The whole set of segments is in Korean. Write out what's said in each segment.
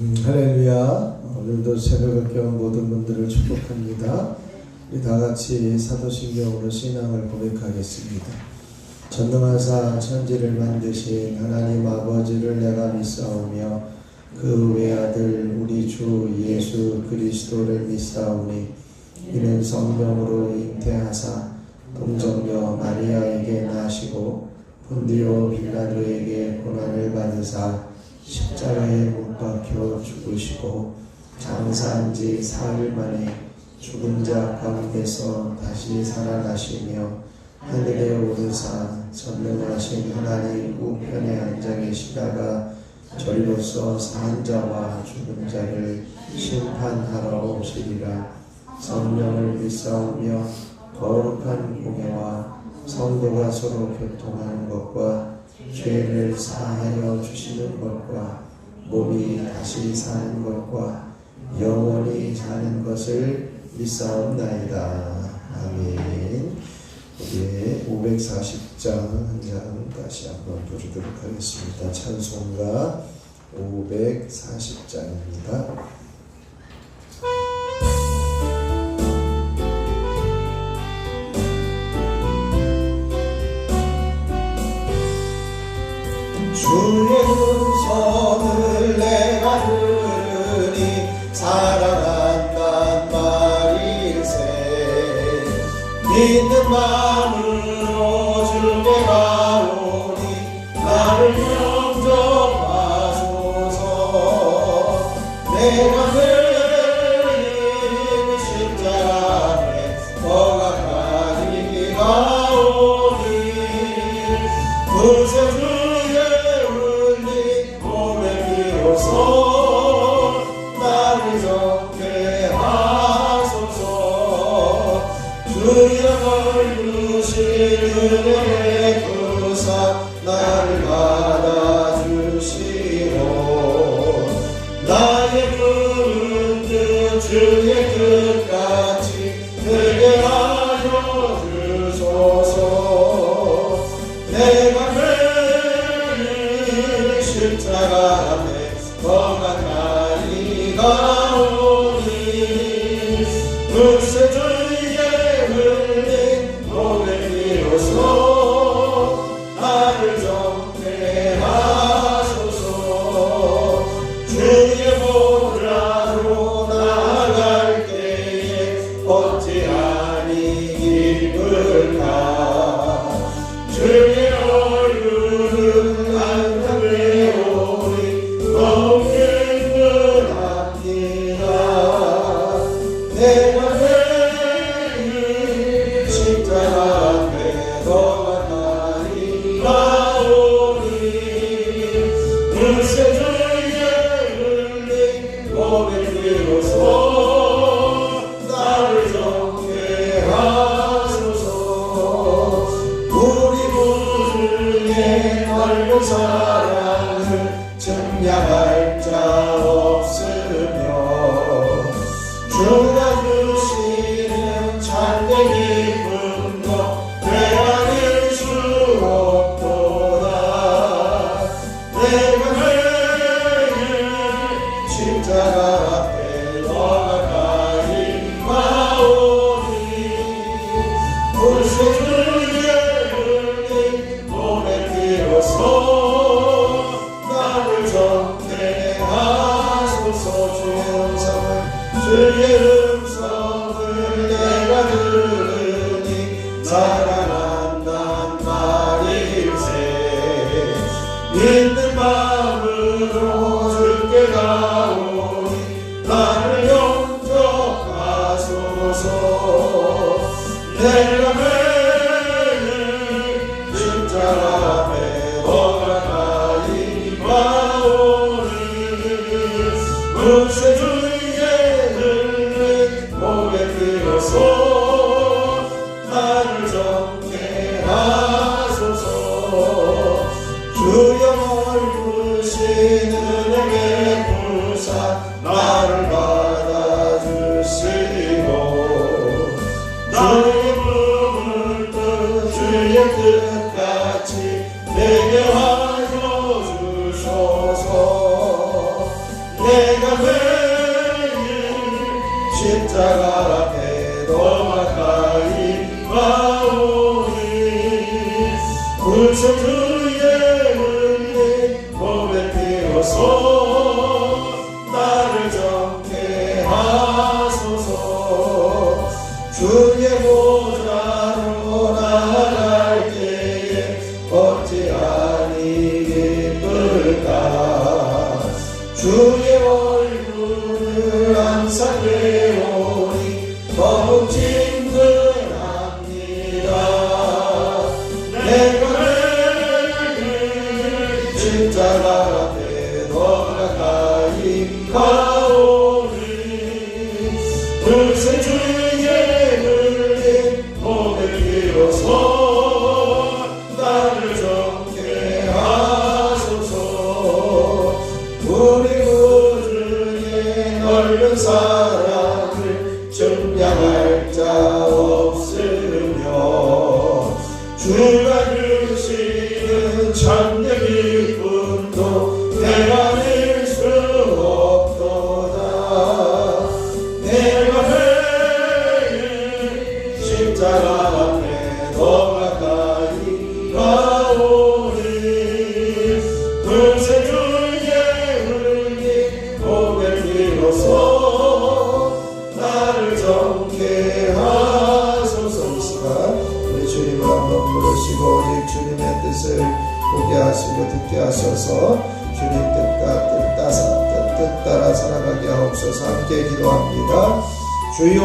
할렐루야. 오늘도 새벽에 깨운 모든 분들을 축복합니다. 우리 다같이 사도신경으로 신앙을 고백하겠습니다. 전능하사 천지를 만드신 하나님 아버지를 내가 믿사오며 그 외아들 우리 주 예수 그리스도를 믿사오니 이는 성령으로 잉태하사 동정녀 마리아에게 나시고 본디오 빌라도에게 고난을 받으사 십자가에 못 박혀 죽으시고 장사한 지 사흘 만에 죽은 자 가운데서 다시 살아나시며 하늘에 오르사 전능하신 하나님 우편에 앉아 계시다가 저리로서 사한 자와 죽은 자를 심판하러 오시리라. 성령을 믿사오며 거룩한 공예와 성도가 서로 교통하는 것과 죄를 사하여 주시는 것과 몸이 다시 사는 것과 영원히 사는 것을 믿사옵나이다. 아멘. 우리의 540장 한 장 다시 한번 부르도록 하겠습니다. 찬송가 540장입니다. 주의 음성을 내가 들으니 살아난단 말일세. 믿는 마음으로 주께 가오니 나를 영접하소서. 내가 매일 십자가에 더 가까이 가오니 그새 나를 정죄하소서. 주의 걸으실 은혜의 구사 나를 받아주시오. 나의 푸른 뜻 주의 뜻같이 되게 하여 주소서. 내가 매일 십자가 앞에 더 가까이 가오니 그새 주의 흘린 몸을 비로소 나를 정죄하소서. 주의 보좌로 나아갈 때에 어찌하니 기쁠까. 주의 얼굴은 항상 외로우니 내가 매일 십자가 앞에 더 가까이 가오니 그새 주의 흘린 몸의 비로소 나를 정죄하소서. 우리 구주의 넓은 사랑을 증량할 자 없으며 주가 주시는 참된 기쁨도 되어낼 수 없도다. 내가 매일 십자가 앞에 더 가까이 가오니 그새 주의 흘린 몸의 비로소 나를 정죄하소서. 주의 음성을 내가 들으니 살아난단 말일세. 믿는 마음으로 주께 가오니 나를 영접하소서. 내가 매일 십자가 앞에 더 가까이 가오니 그새 주의 흘린 몸의 비로소 나를 정 그래서 주의 은혜 고백되어서 나를 정케 하소서. 주의 보좌로 나갈 때에 어찌 아니 기쁠까. 주의 얼굴을 항상 배우니 더욱 친근합니다. 내가 내게 십자가 앞에 더 가까이 가오니 그새 주의 은혜 고백되어서 나를 정케 하소서. 우리 구주의 넓은 사랑을 증량할 자 없으며 주가 주시는 참된 기쁨도 내가 낼 수 없도다. 내가 매일 십자가 앞에 더 가까이 가오니 그새 주의 은혜 고백되어서 나를 정케 하소서. 이 시간 우리 주님을 한번 부르시고 오직 주님의 뜻을 보게 하시고 듣게 하셔서 주님 뜻 따라 살아가게 하옵소서. 함께 기도합니다. 주여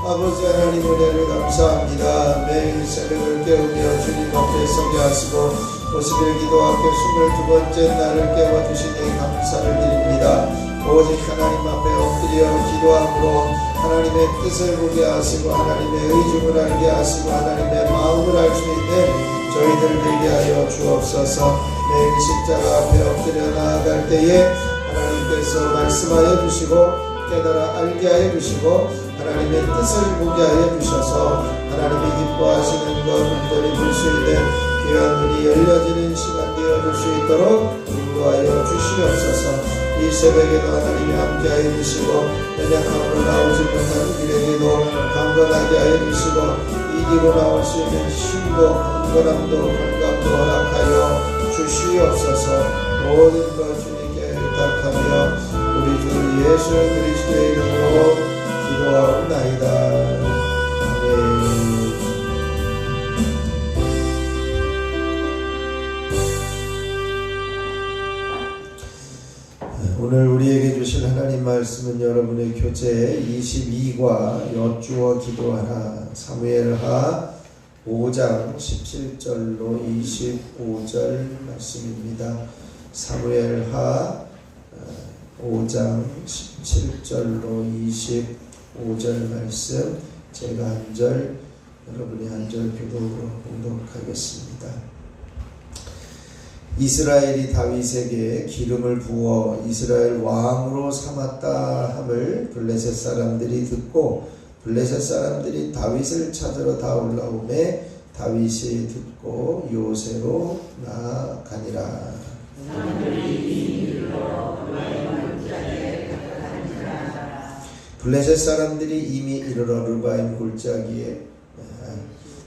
아버지 하나님 은혜를 감사합니다. 매일 새벽을 깨우며 주님 앞에 서게 하시고 50일 기도 앞에 22번째 날을 깨워주시니 감사를 드립니다. 오직 하나님 앞에 엎드려 기도함으로 하나님의 뜻을 보게 하시고 하나님의 의중을 알게 하시고 하나님의 마음을 알 수 있는 저희들 되게 하여 주옵소서. 매일 십자가 앞에 엎드려 나아갈 때에 하나님께서 말씀하여 주시고 깨달아 알게 하여 주시고 하나님의 뜻을 보게 하여 주셔서 하나님이 기뻐하시는 것 온전히 볼 수 있는 귀한 눈이 열려지는 시간 되어줄 수 있도록 인도하여 주시옵소서. 이 새벽에도 하나님이 함께하여 주시고 연약함으로 나오지 못하는 길에게도 강건하게 하여 주시고 이기고 나올 수 있는 힘도 강건함도 건강도 허락하여 주시옵소서. 모든 것 주님께 부탁하며 우리 주 예수 그리스도의 이름으로 기도하옵나이다. 아멘. 오늘 우리에게 주신 하나님 말씀은 여러분의 교재 22과 여쭈어 기도하라 사무엘하 5장 17절로 25절 말씀입니다. 사무엘하 5장 17절로 25절 말씀 제가 한 절 여러분이 한 절 교독으로 봉독하겠습니다. 이스라엘이 다윗에게 기름을 부어 이스라엘 왕으로 삼았다 함을 블레셋 사람들이 듣고 블레셋 사람들이 다윗을 찾으러 다 올라오매 다윗이 듣고 요새로 나아가니라. 블레셋 사람들이 이미 이르러 르바임 골짜기에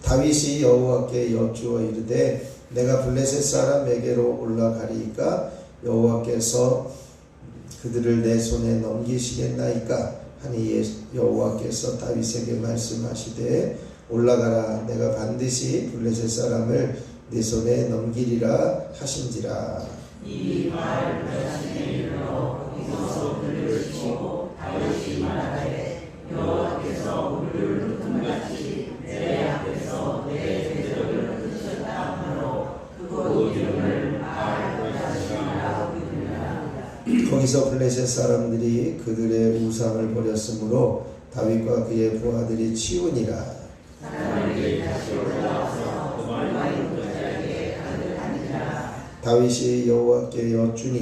다윗이 여호와께 여쭈어 이르되 내가 블레셋 사람에게로 올라가리이까 여호와께서 그들을 내 손에 넘기시겠나이까 하니 여호와께서 다윗에게 말씀하시되 올라가라 내가 반드시 블레셋 사람을 네 손에 넘기리라 하신지라. 이 말 자신의 이르러 거기서 그를 치고 다윗이 말하되 여호와께서 우리를 금같이 내 앞에서 내 대적을 흩으셨다 하므로 그곳 이름을 바알베다시라고 부르니라. 거기서 블레셋 사람들이 그들의 우상을 버렸으므로 다윗과 그의 부하들이 치우니라. 사람들이 다시 올라와서 르바임 골짜기에 가득하니라. 다윗이 여호와께 여쭈니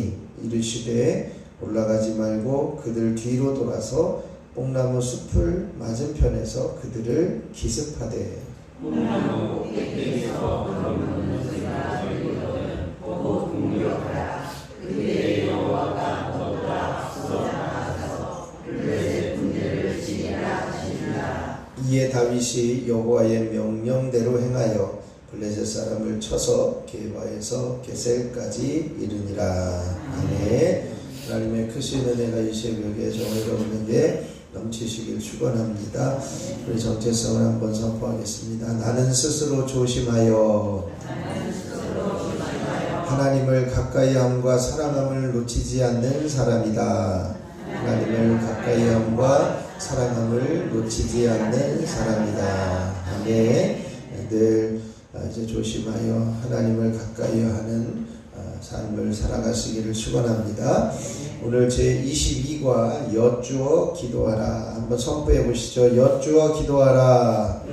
이르시되 올라가지 말고 그들 뒤로 돌아서 뽕나무 숲을 맞은편에서 그들을 기습하되 뽕나무 꼭대기에서 걸어오는 소리가 들리거든 보고 공격하라. 그때 여호와가 너보다 앞서 나아가서 블레셋 군대를 치리라 하시니라. 이에 다윗이 여호와의 명령대로 행하여 블레셋 사람을 쳐서 게바에서 게셀까지 이르니라. 아멘. 하나님의 크신 은혜가 이 새벽에 저와 여러분에게 넘치시길 축원합니다. 우리 정체성을 한번 선포하겠습니다. 나는 스스로 조심하여 하나님을 가까이함과 사랑함을 놓치지 않는 사람이다. 하나님을 가까이함과 사랑함을 놓치지 않는 사람이다. 아멘. 늘 이제 조심하여 하나님을 가까이하는 삶을 살아가시기를 축원합니다. 오늘 제22과 여쭈어 기도하라 한번 선포해 보시죠. 여쭈어 기도하라.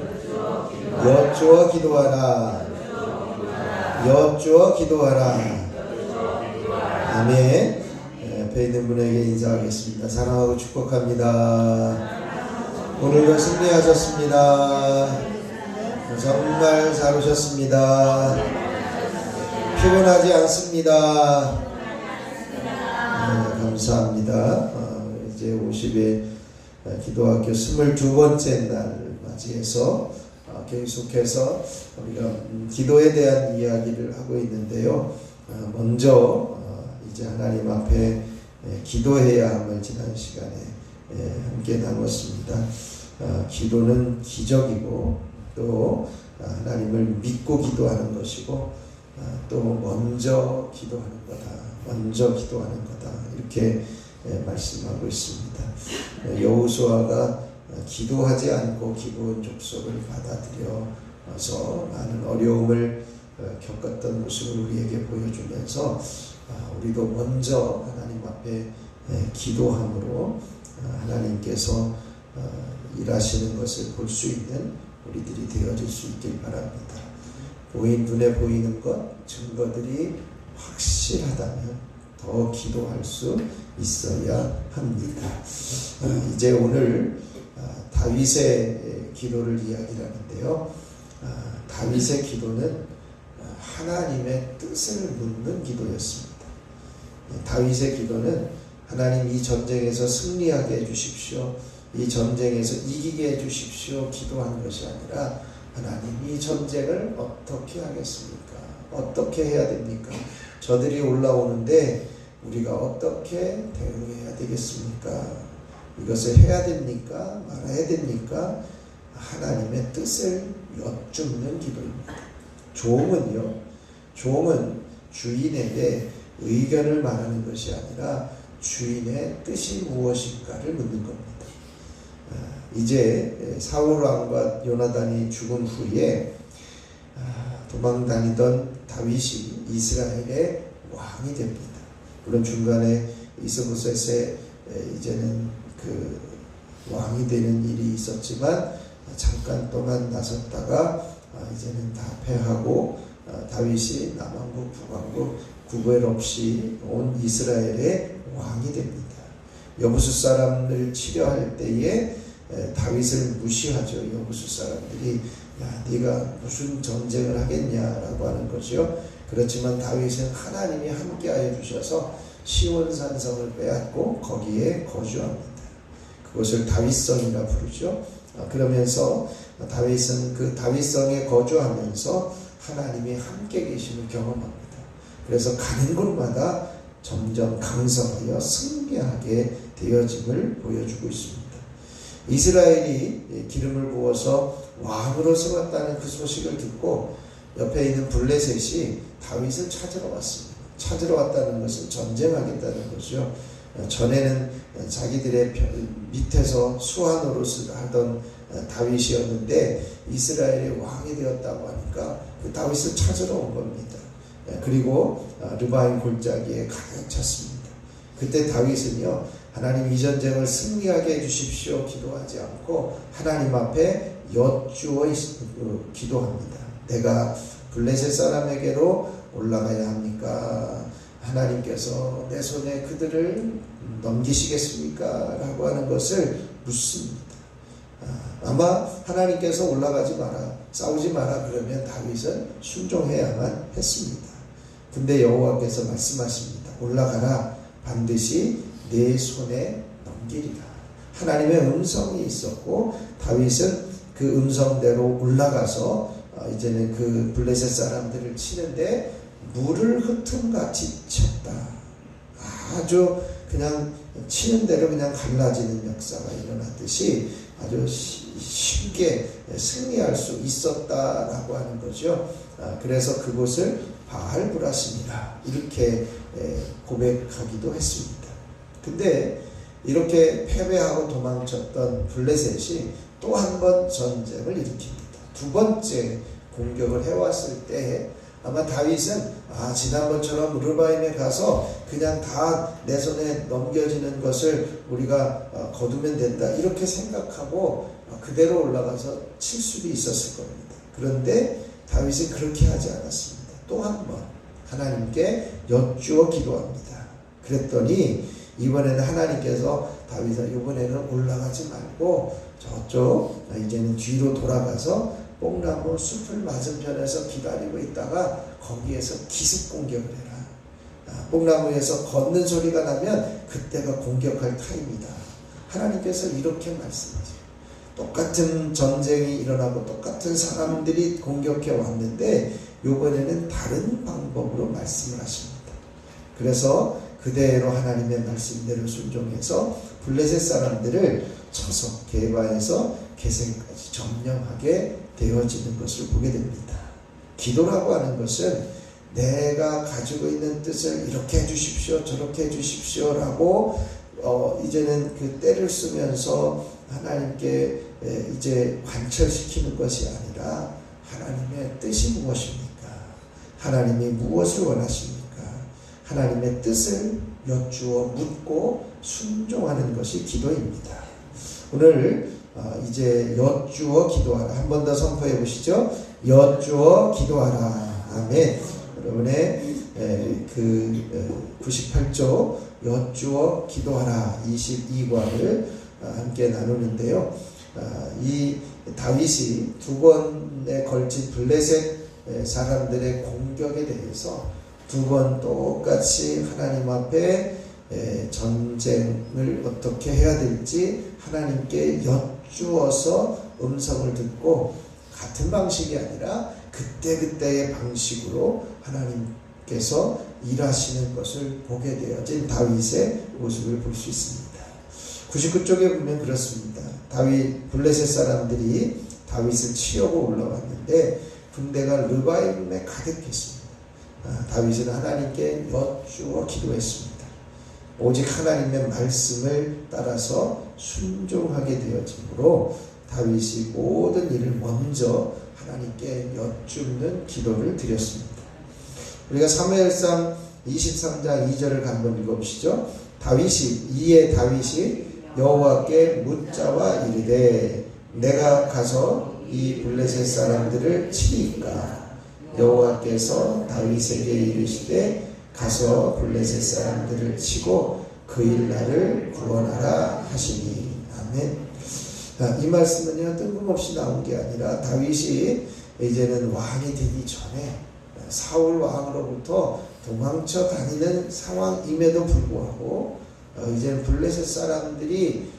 여쭈어 기도하라. 여쭈어 기도하라. 아멘. 옆에 있는 분에게 인사하겠습니다. 사랑하고 축복합니다. 오늘도 승리하셨습니다. 정말 잘 오셨습니다. 피곤하지 않습니다. 감사합니다. 이제 50일 기도학교 22번째 날 맞이해서 계속해서 우리가 기도에 대한 이야기를 하고 있는데요. 먼저 이제 하나님 앞에 기도해야 함을 지난 시간에 함께 나눴습니다. 기도는 기적이고 또 하나님을 믿고 기도하는 것이고 또 먼저 기도하는 거다. 먼저 기도하는 거다. 이렇게 말씀하고 있습니다. 여호수아가 기도하지 않고 기브온 족속을 받아들여서 많은 어려움을 겪었던 모습을 우리에게 보여주면서 우리도 먼저 하나님 앞에 기도함으로 하나님께서 일하시는 것을 볼 수 있는 우리들이 되어질 수 있길 바랍니다. 눈에 보이는 것, 증거들이 확실하다면 더 기도할 수 있어야 합니다. 이제 오늘 다윗의 기도를 이야기하는데요. 다윗의 기도는 하나님의 뜻을 묻는 기도였습니다. 다윗의 기도는 하나님 이 전쟁에서 승리하게 해주십시오. 이 전쟁에서 이기게 해주십시오. 기도한 것이 아니라 하나님 이 전쟁을 어떻게 하겠습니까? 어떻게 해야 됩니까? 저들이 올라오는데 우리가 어떻게 대응해야 되겠습니까? 이것을 해야 됩니까? 말아야 됩니까? 하나님의 뜻을 여쭙는 기도입니다. 종은 주인에게 의견을 말하는 것이 아니라 주인의 뜻이 무엇인가를 묻는 겁니다. 이제 사울 왕과 요나단이 죽은 후에 도망다니던 다윗이 이스라엘의 왕이 됩니다. 물론 중간에 이스보셋의 이제는 그 왕이 되는 일이 있었지만 잠깐 동안 나섰다가 이제는 다 패하고 다윗이 남왕국 북왕국 구별 없이 온 이스라엘의 왕이 됩니다. 여부수 사람을 치려할 때에 다윗을 무시하죠. 여부수 사람들이 야 네가 무슨 전쟁을 하겠냐라고 하는 거죠. 그렇지만 다윗은 하나님이 함께하여 주셔서 시온산성을 빼앗고 거기에 거주합니다. 그것을 다윗성이라 부르죠. 그러면서 다윗은 그 다윗성에 거주하면서 하나님이 함께 계심을 경험합니다. 그래서 가는 곳마다 점점 강성하여 승리하게 되어짐을 보여주고 있습니다. 이스라엘이 기름을 부어서 왕으로 세웠다는 그 소식을 듣고 옆에 있는 블레셋이 다윗을 찾으러 왔습니다. 찾으러 왔다는 것은 전쟁하겠다는 것이죠. 전에는 자기들의 밑에서 수하 노릇을 하던 다윗이었는데 이스라엘의 왕이 되었다고 하니까 그 다윗을 찾으러 온 겁니다. 그리고 르바임 골짜기에 가득 찼습니다. 그때 다윗은요, 하나님 이 전쟁을 승리하게 해주십시오 기도하지 않고 하나님 앞에 여쭈어 기도합니다. 내가 블레셋 사람에게로 올라가야 합니까? 하나님께서 내 손에 그들을 넘기시겠습니까? 라고 하는 것을 묻습니다. 아마 하나님께서 올라가지 마라, 싸우지 마라 그러면 다윗은 순종해야만 했습니다. 근데 여호와께서 말씀하십니다. 올라가라, 반드시 내 손에 넘기리라. 하나님의 음성이 있었고 다윗은 그 음성대로 올라가서 이제는 그 블레셋 사람들을 치는데 물을 흩음같이 쳤다. 아주 그냥 치는 대로 그냥 갈라지는 역사가 일어났듯이 아주 쉽게 승리할 수 있었다라고 하는 거죠. 그래서 그곳을 바알브라심이라 이렇게 고백하기도 했습니다. 근데 이렇게 패배하고 도망쳤던 블레셋이 또 한 번 전쟁을 일으킵니다. 두 번째 공격을 해왔을 때 아마 다윗은 지난번처럼 르바임에 가서 그냥 다 내 손에 넘겨지는 것을 우리가 거두면 된다 이렇게 생각하고 그대로 올라가서 칠 수도 있었을 겁니다. 그런데 다윗은 그렇게 하지 않았습니다. 또 한 번 하나님께 여쭈어 기도합니다. 그랬더니 이번에는 하나님께서 다윗아 이번에는 올라가지 말고 저쪽 이제는 뒤로 돌아가서 뽕나무 숲을 맞은편에서 기다리고 있다가 거기에서 기습 공격을 해라. 뽕나무에서 걷는 소리가 나면 그때가 공격할 타임이다. 하나님께서 이렇게 말씀하세요. 똑같은 전쟁이 일어나고 똑같은 사람들이 공격해 왔는데 이번에는 다른 방법으로 말씀을 하십니다. 그래서 그대로 하나님의 말씀대로 순종해서 블레셋 사람들을 쳐서 게바에서 게셈까지 점령하게 되어지는 것을 보게 됩니다. 기도라고 하는 것은 내가 가지고 있는 뜻을 이렇게 해주십시오 저렇게 해주십시오라고 이제는 그 때를 쓰면서 하나님께 이제 관철시키는 것이 아니라 하나님의 뜻이 무엇입니까? 하나님이 무엇을 원하십니까? 하나님의 뜻을 여쭈어 묻고 순종하는 것이 기도입니다. 오늘 이제 여쭈어 기도하라. 한 번 더 선포해 보시죠. 여쭈어 기도하라. 아멘. 여러분의 그 98조 여쭈어 기도하라 22과를 함께 나누는데요. 이 다윗이 두 번에 걸친 블레셋 사람들의 공격에 대해서 두 번 똑같이 하나님 앞에 전쟁을 어떻게 해야 될지 하나님께 여쭈어서 음성을 듣고 같은 방식이 아니라 그때그때의 방식으로 하나님께서 일하시는 것을 보게 되어진 다윗의 모습을 볼 수 있습니다. 99쪽에 보면 그렇습니다. 다윗 블레셋 사람들이 다윗을 치려고 올라왔는데 군대가 르바임에 가득했습니다. 다윗은 하나님께 여쭈어 기도했습니다. 오직 하나님의 말씀을 따라서 순종하게 되어지므로 다윗이 모든 일을 먼저 하나님께 여쭙는 기도를 드렸습니다. 우리가 사무엘상 23장 2절을 한번 읽어보시죠. 이에 다윗이 여호와께 묻자와 이르되 내가 가서 이 블레셋 사람들을 치리이까? 여호와께서 다윗에게 이르시되 가서 블레셋 사람들을 치고 그 일 나를 구원하라 하시니. 아멘. 이 말씀은요 뜬금없이 나온 게 아니라 다윗이 이제는 왕이 되기 전에 사울 왕으로부터 도망쳐 다니는 상황임에도 불구하고 이제는 블레셋 사람들이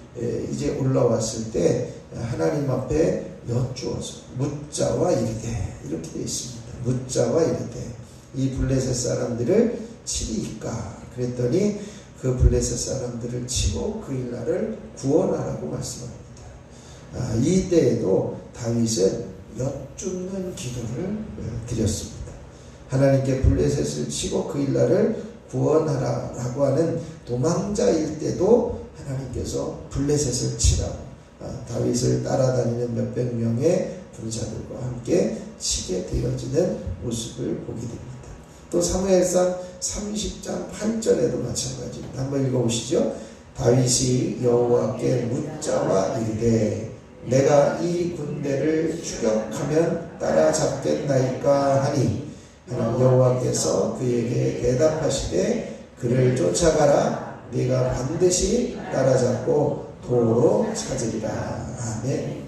이제 올라왔을 때 하나님 앞에 여쭈어서 묻자와 이르되 이렇게 되어 있습니다. 묻자와 이르되 이 블레셋 사람들을 치리이까? 그랬더니 그 블레셋 사람들을 치고 그 일 나를 구원하라고 말씀합니다. 이때에도 다윗은 여쭙는 기도를 드렸습니다. 하나님께 블레셋을 치고 그 일 나를 구원하라라고 하는 도망자일 때도 하나님께서 블레셋을 치라고 다윗을 따라다니는 몇백 명의 군사들과 함께 치게 되어지는 모습을 보게 됩니다. 또 사무엘상 30장 8절에도 마찬가지입니다. 한번 읽어보시죠. 다윗이 여호와께 묻자와 이르되 내가 이 군대를 추격하면 따라잡겠나이까 하니 여호와께서 그에게 대답하시되 그를 쫓아가라. 네가 반드시 따라잡고 도로 찾으리라. 아멘.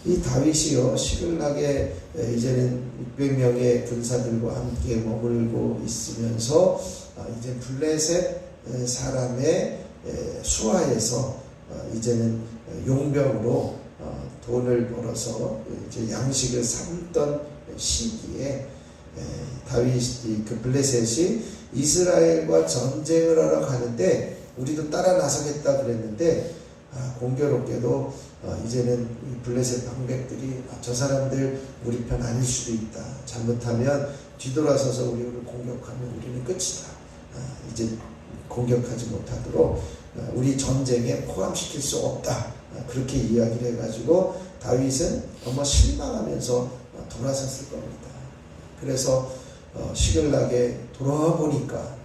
이 다윗이요 시글락에 이제는 600명의 군사들과 함께 머물고 있으면서 이제 블레셋 사람의 수하에서 이제는 용병으로 돈을 벌어서 이제 양식을 삼던 시기에 다윗이 그 블레셋이 이스라엘과 전쟁을 하러 가는데 우리도 따라 나서겠다 그랬는데 공교롭게도 이제는 블레셋 방백들이 저 사람들 우리 편 아닐 수도 있다. 잘못하면 뒤돌아서서 우리를 공격하면 우리는 끝이다. 이제 공격하지 못하도록 우리 전쟁에 포함시킬 수 없다. 그렇게 이야기를 해가지고 다윗은 아마 실망하면서 돌아섰을 겁니다. 그래서 시글락에 돌아와 보니까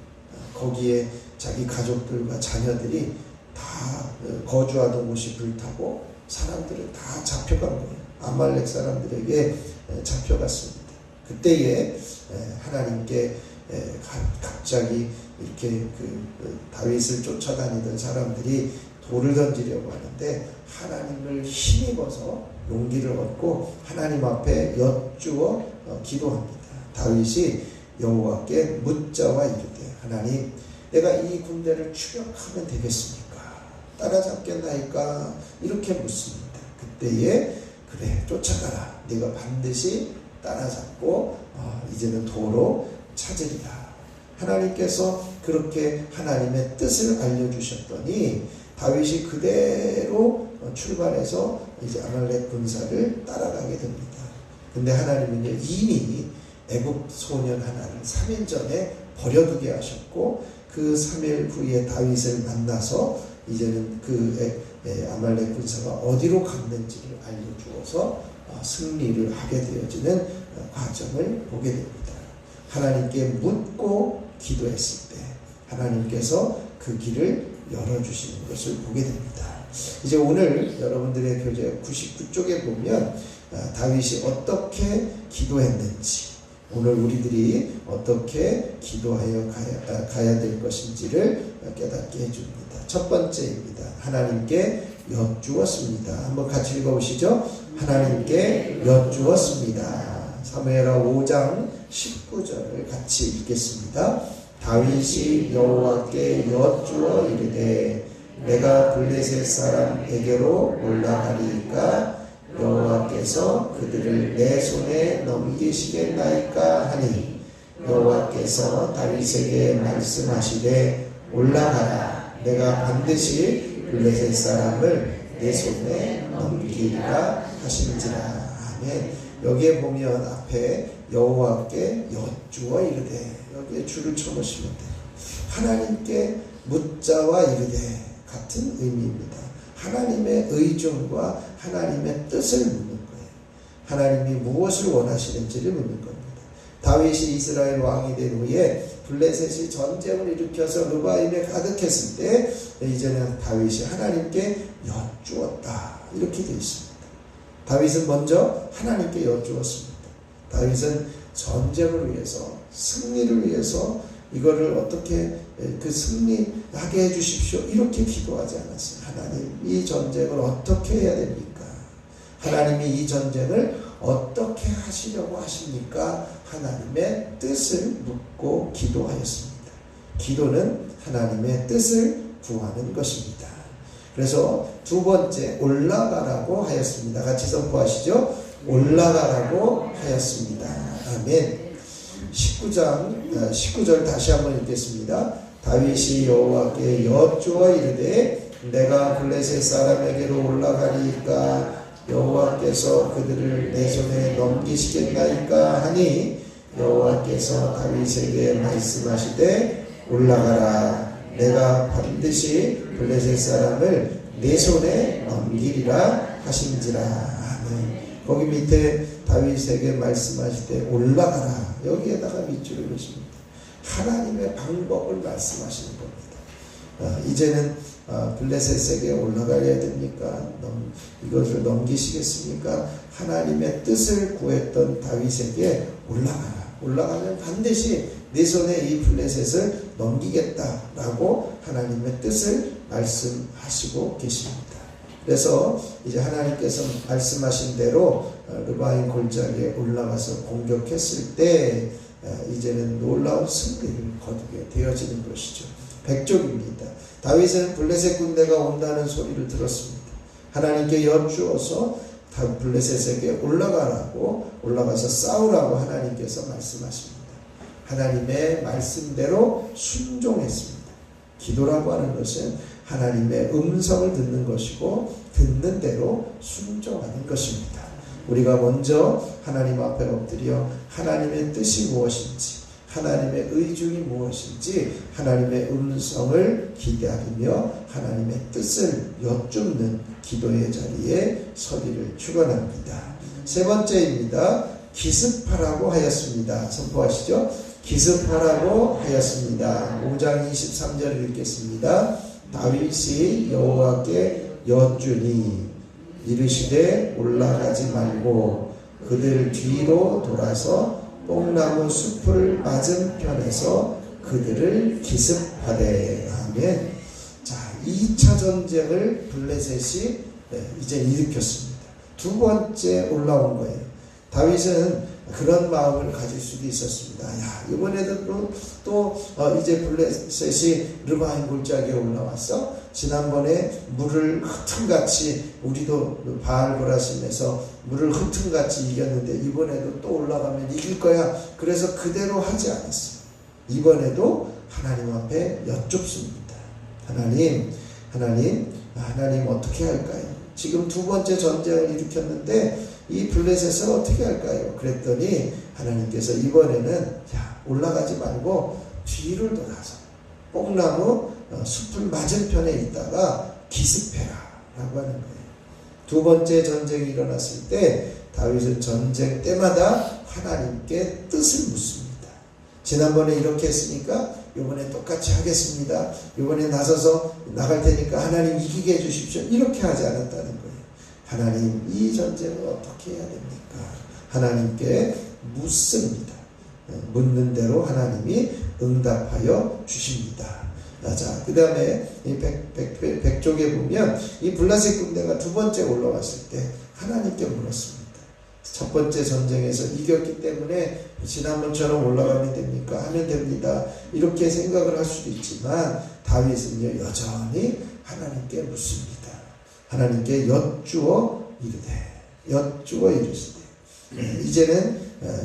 거기에 자기 가족들과 자녀들이 다 거주하던 곳이 불타고 사람들은 다 잡혀간 거예요. 아말렉 사람들에게 잡혀갔습니다. 그때에 하나님께 갑자기 이렇게 다윗을 쫓아다니던 사람들이 돌을 던지려고 하는데 하나님을 힘입어서 용기를 얻고 하나님 앞에 여쭈어 기도합니다. 다윗이 여호와께 묻자와 이르되 하나님 내가 이 군대를 추격하면 되겠습니까? 따라잡겠나이까? 이렇게 묻습니다. 그때에 그래 쫓아가라. 네가 반드시 따라잡고 이제는 도로 찾으리라. 하나님께서 그렇게 하나님의 뜻을 알려주셨더니 다윗이 그대로 출발해서 이제 아말렉 군사를 따라가게 됩니다. 근데 하나님은 이미 애굽 소년 하나를 3일 전에 버려두게 하셨고 그 3일 후에 다윗을 만나서 이제는 그 아말렉 군사가 어디로 갔는지를 알려주어서 승리를 하게 되어지는 과정을 보게 됩니다. 하나님께 묻고 기도했을 때 하나님께서 그 길을 열어주시는 것을 보게 됩니다. 이제 오늘 여러분들의 교재 99쪽에 보면 다윗이 어떻게 기도했는지 오늘 우리들이 어떻게 기도하여 가야 될 것인지를 깨닫게 해줍니다. 첫 번째입니다. 하나님께 여쭈었습니다. 한번 같이 읽어보시죠. 하나님께 여쭈었습니다. 사무엘하 5장 19절을 같이 읽겠습니다. 다윗이 여호와께 여쭈어 이르되 내가 블레셋 사람에게로 올라가리이까 여호와께서 그들을 내 손에 넘기시겠나이까 하니 여호와께서 다윗에게 말씀하시되 올라가라. 내가 반드시 블레셋 사람을 내 손에 넘기리라 하시는지라. 아멘. 여기에 보면 앞에 여호와께 여쭈어 이르되 여기에 줄을 쳐놓으시면 돼요. 하나님께 묻자와 이르되 같은 의미입니다. 하나님의 의중과 하나님의 뜻을 묻는 거예요. 하나님이 무엇을 원하시는지를 묻는 겁니다. 다윗이 이스라엘 왕이 된 후에 블레셋이 전쟁을 일으켜서 르바임에 가득했을 때 이제는 다윗이 하나님께 여쭈었다. 이렇게 되어 있습니다. 다윗은 먼저 하나님께 여쭈었습니다. 다윗은 전쟁을 위해서 승리를 위해서 이거를 어떻게 그 승리하게 해주십시오. 이렇게 기도하지 않았어요. 하나님 이 전쟁을 어떻게 해야 됩니까? 하나님이 이 전쟁을 어떻게 하시려고 하십니까? 하나님의 뜻을 묻고 기도하였습니다. 기도는 하나님의 뜻을 구하는 것입니다. 그래서 두 번째 올라가라고 하였습니다. 같이 선포하시죠. 올라가라고 하였습니다. 아멘. 19절 다시 한번 읽겠습니다. 다윗이 여호와께 여쭈어 이르되 내가 블레셋 사람에게로 올라가리이까 여호와께서 그들을 내 손에 넘기시겠나이까 하니 여호와께서 다윗에게 말씀하시되 올라가라. 내가 반드시 블레셋 사람을 내 손에 넘기리라 하신지라. 아멘. 거기 밑에 다윗에게 말씀하실 때 올라가라. 여기에다가 밑줄을 놓습니다. 하나님의 방법을 말씀하시는 겁니다. 이제는 블레셋에게 올라가야 됩니까? 이것을 넘기시겠습니까? 하나님의 뜻을 구했던 다윗에게 올라가라. 올라가면 반드시 내 손에 이 블레셋을 넘기겠다라고 하나님의 뜻을 말씀하시고 계십니다. 그래서 이제 하나님께서 말씀하신 대로 르바임 골짜기에 올라가서 공격했을 때 이제는 놀라운 승리를 거두게 되어지는 것이죠. 100쪽입니다. 다윗은 블레셋 군대가 온다는 소리를 들었습니다. 하나님께 여쭈어서 블레셋에게 올라가서 싸우라고 하나님께서 말씀하십니다. 하나님의 말씀대로 순종했습니다. 기도라고 하는 것은 하나님의 음성을 듣는 것이고 듣는 대로 순종하는 것입니다. 우리가 먼저 하나님 앞에 엎드려 하나님의 뜻이 무엇인지, 하나님의 의중이 무엇인지 하나님의 음성을 기대하며 하나님의 뜻을 여쭙는 기도의 자리에 서기를 축원합니다. 세 번째입니다. 기습하라고 하였습니다. 선포하시죠. 기습하라고 하였습니다. 5장 23절을 읽겠습니다. 다윗이 여호와께 여쭈니 이르시되 올라가지 말고 그들 뒤로 돌아서 뽕나무 숲을 맞은편에서 그들을 기습하되. 아멘. 자, 2차 전쟁을 블레셋이 이제 일으켰습니다. 두 번째 올라온 거예요. 다윗은 그런 마음을 가질 수도 있었습니다. 야, 이번에도 또 이제 블레셋이 르바임 골짜기에 올라왔어. 지난번에 물을 흩은같이 우리도 바알보라심에서 물을 흩은같이 이겼는데 이번에도 또 올라가면 이길 거야. 그래서 그대로 하지 않았어요. 이번에도 하나님 앞에 여쭙습니다. 하나님 어떻게 할까요? 지금 두 번째 전쟁을 일으켰는데 이 블레셋은 어떻게 할까요? 그랬더니 하나님께서 이번에는 올라가지 말고 뒤를 돌아서 뽕나무 숲을 맞은편에 있다가 기습해라 라고 하는 거예요. 두 번째 전쟁이 일어났을 때 다윗은 전쟁 때마다 하나님께 뜻을 묻습니다. 지난번에 이렇게 했으니까 이번에 똑같이 하겠습니다. 이번에 나서서 나갈 테니까 하나님 이기게 해주십시오. 이렇게 하지 않았다는 거예요. 하나님, 이 전쟁을 어떻게 해야 됩니까? 하나님께 묻습니다. 묻는 대로 하나님이 응답하여 주십니다. 자, 그 다음에 이 백족에 보면 이 블레셋 군대가 두 번째 올라왔을 때 하나님께 물었습니다. 첫 번째 전쟁에서 이겼기 때문에 지난번처럼 올라가면 됩니까? 하면 됩니다. 이렇게 생각을 할 수도 있지만 다윗은요, 여전히 하나님께 묻습니다. 하나님께 여쭈어 이르시되 이제는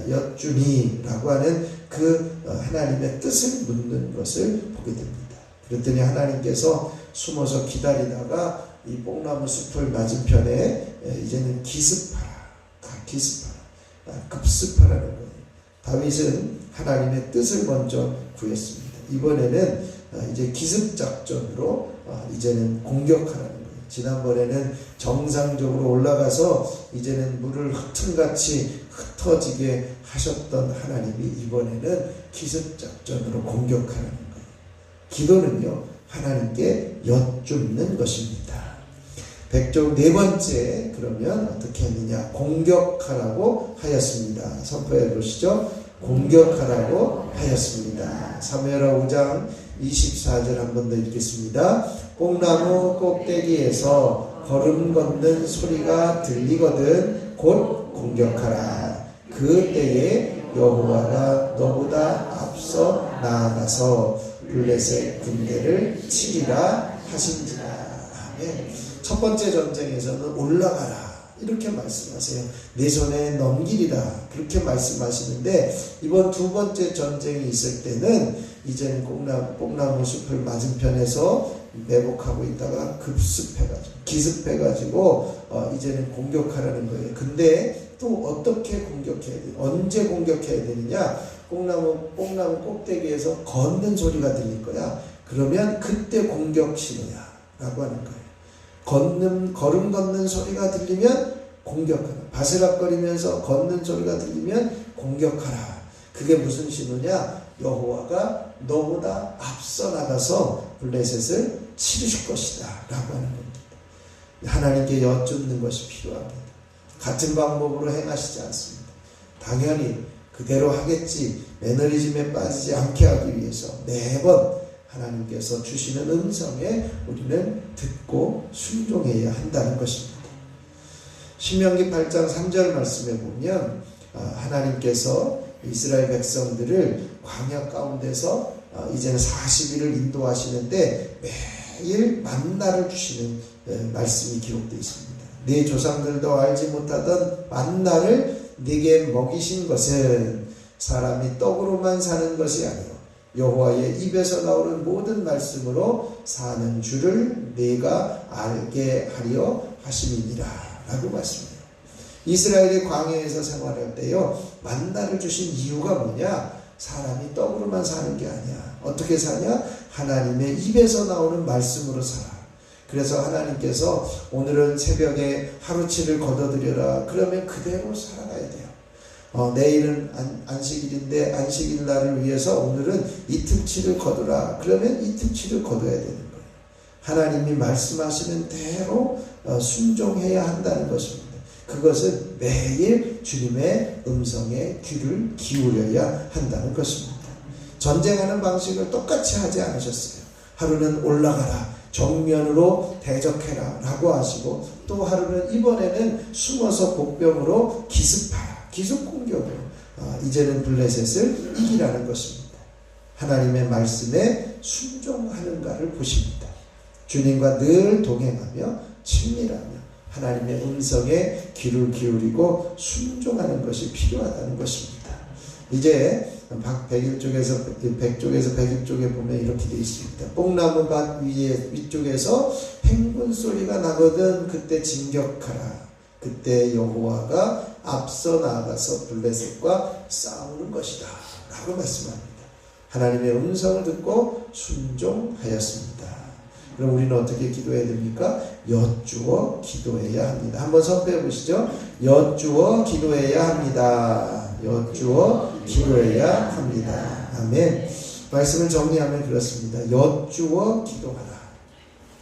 여쭈니라고 하는 그 하나님의 뜻을 묻는 것을 보게 됩니다. 그랬더니 하나님께서 숨어서 기다리다가 이 뽕나무 숲을 맞은편에 이제는 급습하라는 거예요. 다윗은 하나님의 뜻을 먼저 구했습니다. 이번에는 이제 기습작전으로 이제는 공격하라는 거예요. 지난번에는 정상적으로 올라가서 이제는 물을 흩은같이 흩어지게 하셨던 하나님이 이번에는 기습작전으로 공격하라는 거예요. 기도는요, 하나님께 여쭙는 것입니다. 백족 네 번째, 그러면 어떻게 했느냐? 공격하라고 하였습니다. 선포해 보시죠. 공격하라고 하였습니다. 사무엘하 5장 24절 한 번 더 읽겠습니다. 뽕나무 꼭대기에서 걸음 걷는 소리가 들리거든 곧 공격하라. 그때에 여호와가 너보다 앞서 나아가서 블레셋 군대를 치리라 하신지라. 아멘. 첫 번째 전쟁에서는 올라가라 이렇게 말씀하세요. 내 손에 넘기리라 그렇게 말씀하시는데, 이번 두 번째 전쟁이 있을 때는 이제는 뽕나무 숲을 맞은편에서 매복하고 있다가 기습해가지고 이제는 공격하라는 거예요. 근데 또 어떻게 공격해야 돼? 언제 공격해야 되느냐? 뽕나무 꼭대기에서 걷는 소리가 들릴 거야. 그러면 그때 공격 신호야 라고 하는 거예요. 걸음 걷는 소리가 들리면 공격하라. 바스락거리면서 걷는 소리가 들리면 공격하라. 그게 무슨 신호냐? 여호와가 너보다 앞서 나가서 블레셋을 치르실 것이다 라고 하는 겁니다. 하나님께 여쭙는 것이 필요합니다. 같은 방법으로 행하시지 않습니다. 당연히 그대로 하겠지, 매너리즘에 빠지지 않게 하기 위해서 매번 하나님께서 주시는 음성에 우리는 듣고 순종해야 한다는 것입니다. 신명기 8장 3절 말씀에 보면 하나님께서 이스라엘 백성들을 광야 가운데서 이제는 40일을 인도하시는데 매일 만나를 주시는 말씀이 기록되어 있습니다. 네 조상들도 알지 못하던 만나를 네게 먹이신 것은 사람이 떡으로만 사는 것이 아니요 여호와의 입에서 나오는 모든 말씀으로 사는 줄을 네가 알게 하려 하심이니라 라고 말씀해요. 이스라엘이 광야에서 생활할 때요 만나를 주신 이유가 뭐냐? 사람이 떡으로만 사는 게 아니야. 어떻게 사냐? 하나님의 입에서 나오는 말씀으로 살아. 그래서 하나님께서 오늘은 새벽에 하루치를 거둬들여라. 그러면 그대로 살아가야 돼요. 내일은 안식일인데 안식일 날을 위해서 오늘은 이틀치를 거두라. 그러면 이틀치를 거둬야 되는 거예요. 하나님이 말씀하시는 대로 순종해야 한다는 것입니다. 그것은 매일 주님의 음성에 귀를 기울여야 한다는 것입니다. 전쟁하는 방식을 똑같이 하지 않으셨어요. 하루는 올라가라. 정면으로 대적해라 라고 하시고 또 하루는 이번에는 숨어서 복병으로 기습하라. 기습공격으로 이제는 블레셋을 이기라는 것입니다. 하나님의 말씀에 순종하는가를 보십니다. 주님과 늘 동행하며 친밀하며 하나님의 음성에 귀를 기울이고 순종하는 것이 필요하다는 것입니다. 이제 101쪽에서 101쪽에 보면 이렇게 되어 있습니다. 뽕나무 밭 위에 위쪽에서 행군 소리가 나거든 그때 진격하라. 그때 여호와가 앞서 나아가서 블레셋과 싸우는 것이다 라고 말씀합니다. 하나님의 음성을 듣고 순종하였습니다. 그럼 우리는 어떻게 기도해야 됩니까? 여쭈어 기도해야 합니다. 한번 선포해 보시죠. 여쭈어 기도해야 합니다. 여쭈어 기도해야 합니다. 아멘. 말씀을 정리하면 그렇습니다. 여쭈어 기도하라.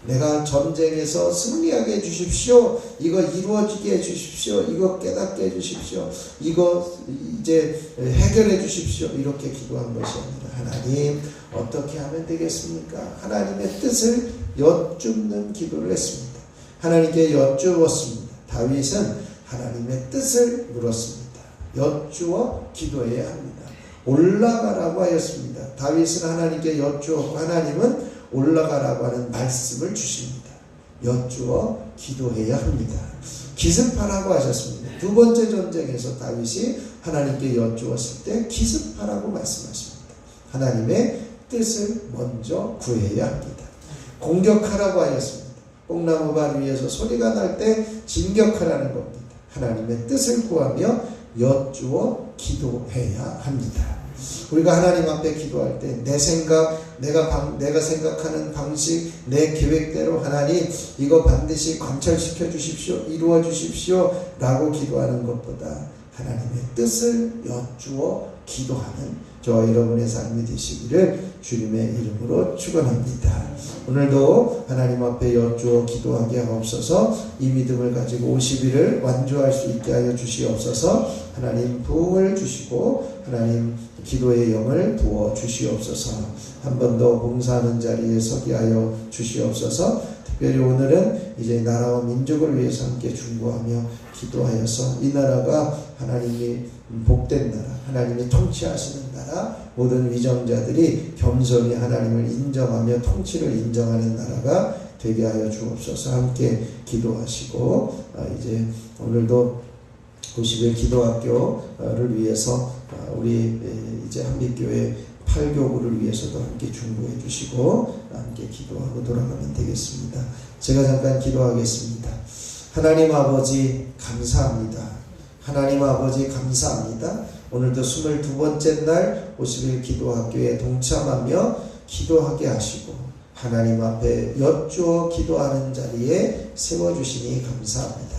내가 전쟁에서 승리하게 해주십시오. 이거 이루어지게 해주십시오. 이거 깨닫게 해주십시오. 이거 이제 해결해 주십시오. 이렇게 기도한 것이 아니라 하나님 어떻게 하면 되겠습니까? 하나님의 뜻을 여쭙는 기도를 했습니다. 하나님께 여쭈었습니다. 다윗은 하나님의 뜻을 물었습니다. 여쭈어 기도해야 합니다. 올라가라고 하였습니다. 다윗은 하나님께 여쭈었고 하나님은 올라가라고 하는 말씀을 주십니다. 여쭈어 기도해야 합니다. 기습하라고 하셨습니다. 두 번째 전쟁에서 다윗이 하나님께 여쭈었을 때 기습하라고 말씀하십니다. 하나님의 뜻을 먼저 구해야 합니다. 공격하라고 하였습니다. 뽕나무밭 위에서 소리가 날 때 진격하라는 겁니다. 하나님의 뜻을 구하며 여쭈어 기도해야 합니다. 우리가 하나님 앞에 기도할 때 내 생각, 내가 생각하는 방식, 내 계획대로 하나님 이거 반드시 관철시켜 주십시오. 이루어 주십시오. 라고 기도하는 것보다 하나님의 뜻을 여쭈어 기도하는 저와 여러분의 삶이 되시기를 주님의 이름으로 축원합니다. 오늘도 하나님 앞에 여쭈어 기도하게 하옵소서. 이 믿음을 가지고 50일을 완주할 수 있게 하여 주시옵소서. 하나님 부흥을 주시고 하나님 기도의 영을 부어 주시옵소서. 한 번 더 봉사하는 자리에 서게 하여 주시옵소서. 특별히 오늘은 이제 나라와 민족을 위해서 함께 중보하며 기도하여서 이 나라가 하나님이 복된 나라, 하나님이 통치하시는 나라, 모든 위정자들이 겸손히 하나님을 인정하며 통치를 인정하는 나라가 되게 하여 주옵소서. 함께 기도하시고 이제 오늘도 90일 기도학교를 위해서 우리 이제 한빛교회 8교구를 위해서도 함께 중보해 주시고 함께 기도하고 돌아가면 되겠습니다. 제가 잠깐 기도하겠습니다. 하나님 아버지 감사합니다. 하나님 아버지 감사합니다. 오늘도 22번째 날 50일 기도학교에 동참하며 기도하게 하시고 하나님 앞에 여쭈어 기도하는 자리에 세워주시니 감사합니다.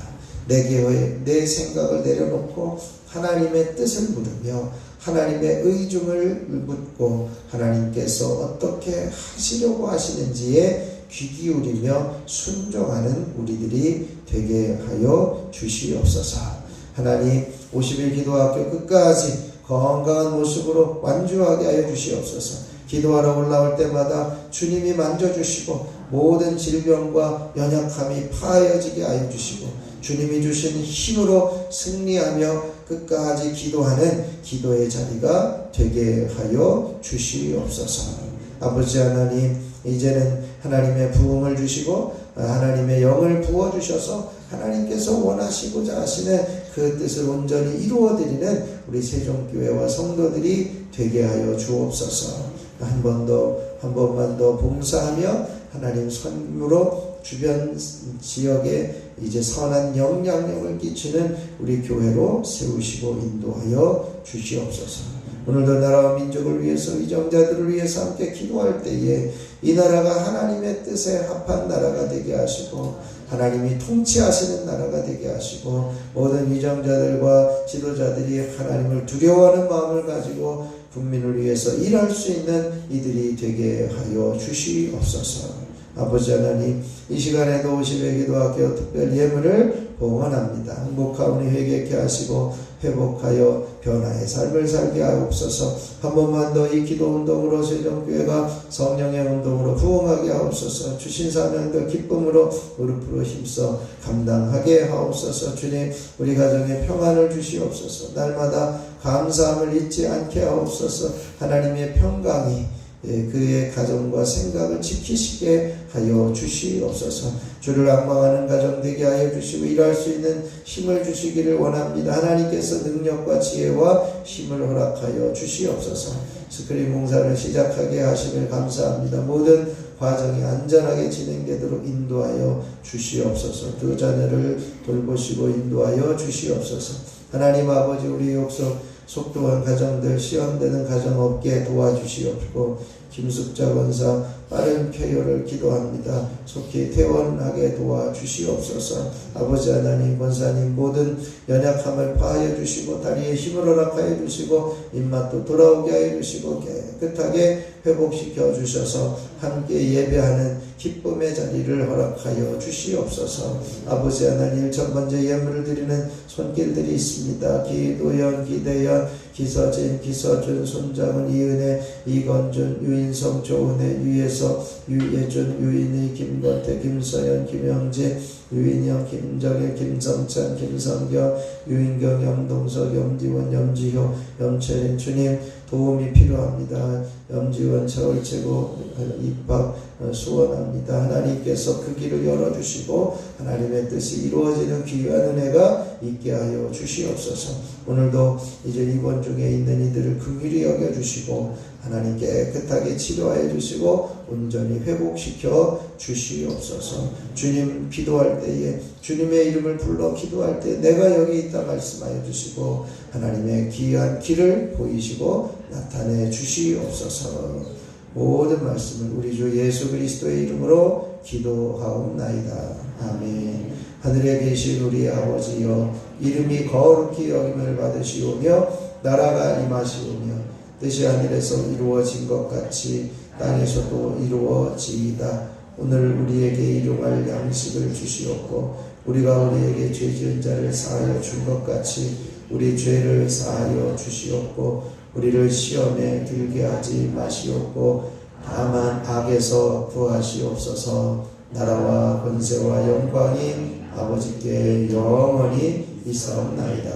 내 생각을 내려놓고 하나님의 뜻을 물으며 하나님의 의중을 묻고 하나님께서 어떻게 하시려고 하시는지에 귀 기울이며 순종하는 우리들이 되게 하여 주시옵소서. 하나님 50일 기도학교 끝까지 건강한 모습으로 완주하게 하여 주시옵소서. 기도하러 올라올 때마다 주님이 만져주시고 모든 질병과 연약함이 파여지게 하여 주시고 주님이 주신 힘으로 승리하며 끝까지 기도하는 기도의 자리가 되게 하여 주시옵소서. 아버지 하나님 이제는 하나님의 부흥을 주시고 하나님의 영을 부어주셔서 하나님께서 원하시고자 하시는 그 뜻을 온전히 이루어드리는 우리 세종교회와 성도들이 되게 하여 주옵소서. 한 번만 더 봉사하며 하나님 선물로 주변 지역에 이제 선한 영향력을 끼치는 우리 교회로 세우시고 인도하여 주시옵소서. 오늘도 나라와 민족을 위해서 위정자들을 위해서 함께 기도할 때에 이 나라가 하나님의 뜻에 합한 나라가 되게 하시고 하나님이 통치하시는 나라가 되게 하시고 모든 위정자들과 지도자들이 하나님을 두려워하는 마음을 가지고 국민을 위해서 일할 수 있는 이들이 되게 하여 주시옵소서. 아버지 하나님, 이 시간에도 50회 기도학교 특별 예물을 봉헌합니다. 행복하오니 회개케 하시고 회복하여 변화의 삶을 살게 하옵소서. 한 번만 더 이 기도 운동으로 세종교회가 성령의 운동으로 부흥하게 하옵소서. 주신 사명들 기쁨으로 무릎으로 힘써 감당하게 하옵소서. 주님, 우리 가정에 평안을 주시옵소서. 날마다 감사함을 잊지 않게 하옵소서. 하나님의 평강이 그의 가정과 생각을 지키시게 하여 주시옵소서. 주를 앙망하는 가정 되게 하여 주시고 일할 수 있는 힘을 주시기를 원합니다. 하나님께서 능력과 지혜와 힘을 허락하여 주시옵소서. 스크린 공사를 시작하게 하심을 감사합니다. 모든 과정이 안전하게 진행되도록 인도하여 주시옵소서. 두 자녀를 돌보시고 인도하여 주시옵소서. 하나님 아버지, 우리 욕석 속도한 가정들 시험되는 가정 없게 도와주시옵고 김숙자 권사 빠른 쾌유를 기도합니다. 속히 퇴원하게 도와주시옵소서. 아버지 하나님, 권사님 모든 연약함을 파하여 주시고 다리에 힘을 허락하여 주시고 입맛도 돌아오게 하여 주시고 깨끗하게 회복시켜 주셔서 함께 예배하는 기쁨의 자리를 허락하여 주시옵소서. 아버지 하나님, 첫 번째 예물을 드리는 손길들이 있습니다. 기도연, 기대연, 기서진, 기서준, 손장은, 이은혜, 이건준, 유인성, 조은혜, 유예서, 유예준, 유인희, 김건태, 김서연, 김영재, 유인영, 김정일, 김성찬, 김성경, 유인경, 염동석, 염지원, 염지효, 염채린. 주님 도움이 필요합니다. 염지원 서울체고 입학 소원합니다. 하나님께서 그 길을 열어주시고 하나님의 뜻이 이루어지는 귀한 은혜가 있게 하여 주시옵소서. 오늘도 이제 입원 중에 있는 이들을 긍휼히 여겨주시고 하나님 깨끗하게 치료하여 주시고 온전히 회복시켜 주시옵소서. 주님 기도할 때에 주님의 이름을 불러 기도할 때 내가 여기 있다 말씀하여 주시고 하나님의 귀한 길을 보이시고 나타내 주시옵소서. 모든 말씀을 우리 주 예수 그리스도의 이름으로 기도하옵나이다. 아멘. 하늘에 계신 우리 아버지여, 이름이 거룩히 여김을 받으시오며 나라가 임하시오며 뜻이 하늘에서 이루어진 것 같이 땅에서도 이루어지이다. 오늘 우리에게 일용할 양식을 주시옵고 우리가 우리에게 죄 지은 자를 사하여 준 것 같이 우리 죄를 사하여 주시옵고 우리를 시험에 들게 하지 마시옵고 다만 악에서 구하시옵소서. 나라와 권세와 영광이 아버지께 영원히 있사옵나이다.